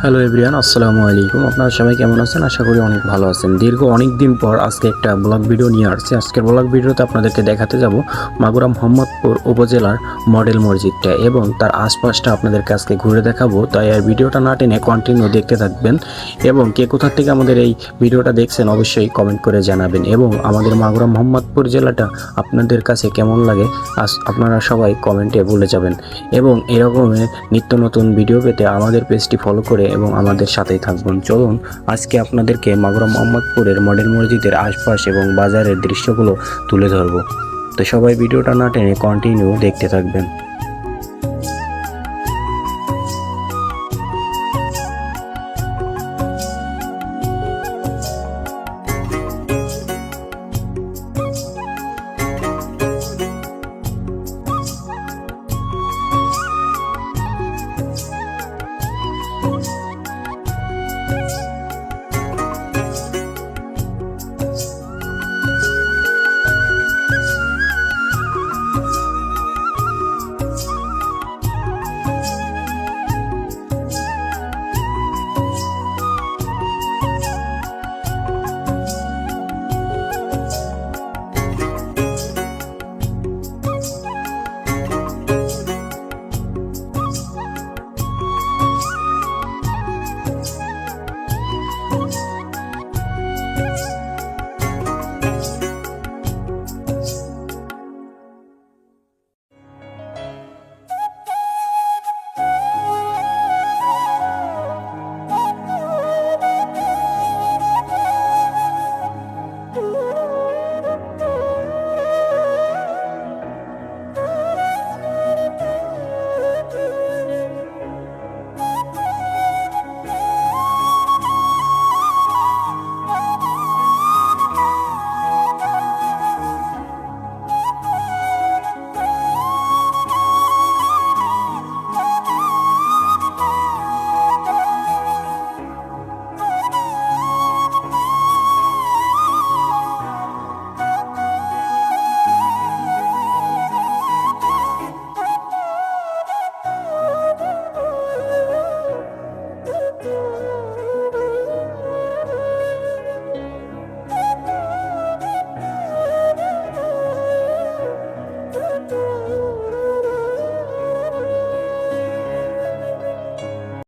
Hello everyone, আসসালামু আলাইকুম। আপনারা সবাই কেমন আছেন? আশা করি অনেক ভালো আছেন। দীর্ঘ অনেক দিন পর আজকে একটা ব্লগ ভিডিও নিয়ে আসছি। আজকের ব্লগ ভিডিওতে আপনাদেরকে দেখাতে যাব মাগুরা মোহাম্মদপুর উপজেলার মডেল মসজিদটা এবং তার আশপাশটা আপনাদেরকে আজকে ঘুরে দেখাবো। তাই আর ভিডিওটা না টেনে কন্টিনিউ দেখতে থাকবেন এবং কে কোথা থেকে আমাদের এই ভিডিওটা দেখছেন অবশ্যই কমেন্ট করে জানাবেন এবং আমাদের মাগুরা মোহাম্মদপুর জেলাটা আপনাদের কাছে কেমন লাগে আপনারা সবাই কমেন্টে বলে যাবেন এবং এরকমের নিত্য নতুন ভিডিও পেতে আমাদের পেজটি ফলো করে এবং আমাদের সাথেই থাকবেন। চলুন আজকে আপনাদেরকে মাগুরা মোহাম্মদপুরের মডেল মসজিদের আশপাশ এবং বাজারের দৃশ্যগুলো তুলে ধরবো। তো সবাই ভিডিওটা না টেনে কন্টিনিউ দেখতে থাকবেন।